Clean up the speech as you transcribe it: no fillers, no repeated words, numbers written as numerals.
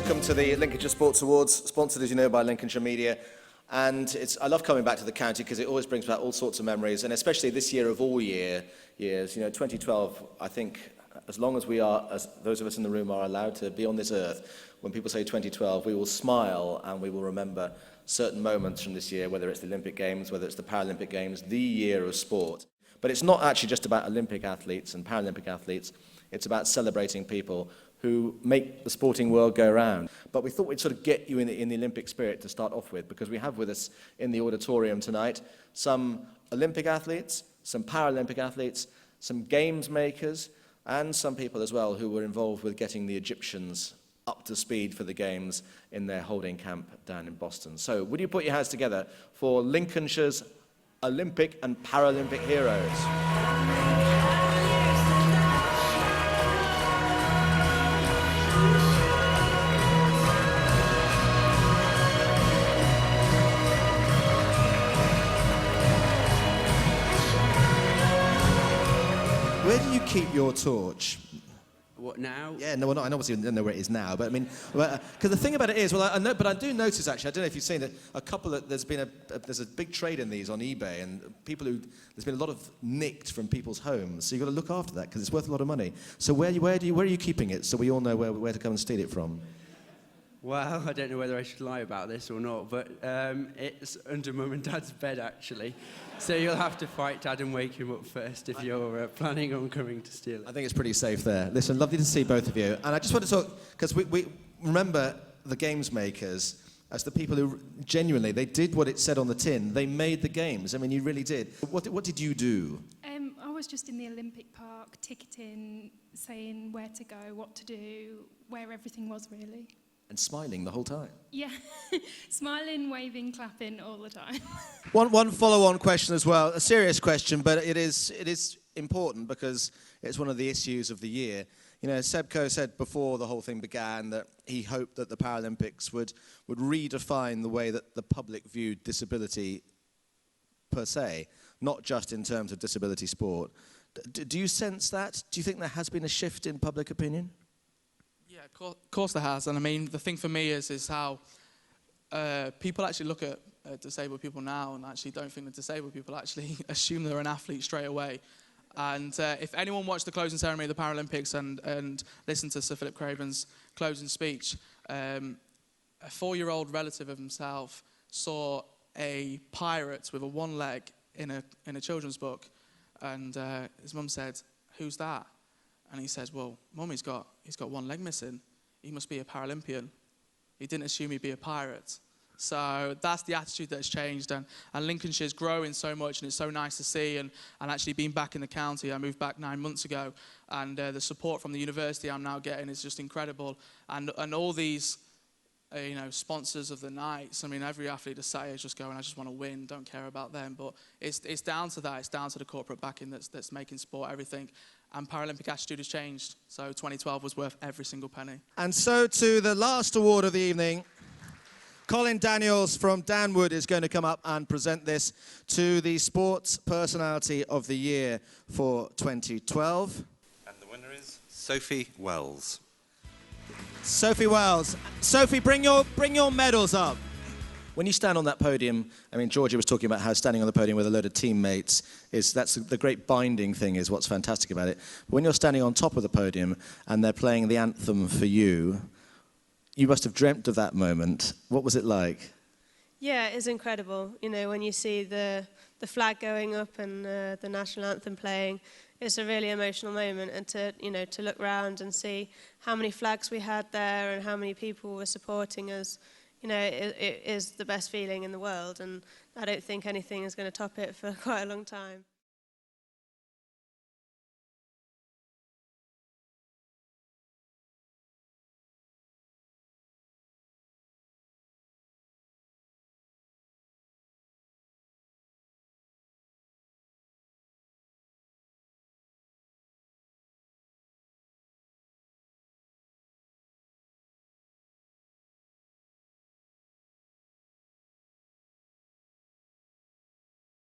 welcome to the Lincolnshire Sports Awards, sponsored, as you know, by Lincolnshire Media. And I love coming back to the county because it always brings back all sorts of memories, and especially this year of all years, 2012, I think, as long as those of us in the room are allowed to be on this earth, when people say 2012, we will smile and we will remember certain moments from this year, whether it's the Olympic Games, whether it's the Paralympic Games, the year of sport. But it's not actually just about Olympic athletes and Paralympic athletes, it's about celebrating people who make the sporting world go round. But we thought we'd sort of get you in the Olympic spirit to start off with, because we have with us in the auditorium tonight some Olympic athletes, some Paralympic athletes, some games makers, and some people as well who were involved with getting the Egyptians up to speed for the Games in their holding camp down in Boston. So would you put your hands together for Lincolnshire's Olympic and Paralympic heroes? Where do you keep your torch? What now? Yeah, no, I obviously don't know where it is now, but I mean, because the thing about it is, I know, but I do notice actually, I don't know if you've seen that there's a big trade in these on eBay, and there's been a lot of nicked from people's homes, so you've got to look after that because it's worth a lot of money. So where are you keeping it, so we all know where to come and steal it from? Well, I don't know whether I should lie about this or not, but it's under Mum and Dad's bed, actually. So you'll have to fight Dad and wake him up first if you're planning on coming to steal it. I think it's pretty safe there. Listen, lovely to see both of you. And I just want to talk, because we remember the games makers as the people who genuinely, they did what it said on the tin. They made the games. I mean, you really did. What did you do? I was just in the Olympic Park, ticketing, saying where to go, what to do, where everything was, really. And smiling the whole time. Yeah, smiling, waving, clapping all the time. One follow-on question as well, a serious question, but it is important because it's one of the issues of the year. You know, Sebco said before the whole thing began that he hoped that the Paralympics would redefine the way that the public viewed disability per se, not just in terms of disability sport. Do you sense that? Do you think there has been a shift in public opinion? Yeah, of course there has, and I mean the thing for me is how people actually look at disabled people now and actually don't think that disabled people actually assume they're an athlete straight away. And if anyone watched the closing ceremony of the Paralympics and listened to Sir Philip Craven's closing speech, a 4-year-old relative of himself saw a pirate with one leg in a children's book, and his mum said, "Who's that?" And he says, "Well, Mum, he's got one leg missing. He must be a Paralympian. He didn't assume he'd be a pirate." So that's the attitude that's changed, and Lincolnshire's growing so much, and it's so nice to see, and actually being back in the county. I moved back 9 months ago, and the support from the university I'm now getting is just incredible. And all these sponsors of the nights, I mean, every athlete is sat here just going, I just want to win, don't care about them. But it's down to that, it's down to the corporate backing that's making sport everything. And Paralympic attitude has changed, so 2012 was worth every single penny. And so to the last award of the evening, Colin Daniels from Danwood is going to come up and present this to the Sports Personality of the Year for 2012. And the winner is Sophie Wells. Sophie Wells. Sophie, bring your medals up. When you stand on that podium, I mean, Georgia was talking about how standing on the podium with a load of teammates that's the great binding thing, is what's fantastic about it. But when you're standing on top of the podium and they're playing the anthem for you, you must have dreamt of that moment. What was it like? Yeah, it's incredible. You know, when you see the flag going up and the national anthem playing, it's a really emotional moment. And to look around and see how many flags we had there and how many people were supporting us, it is the best feeling in the world, and I don't think anything is going to top it for quite a long time.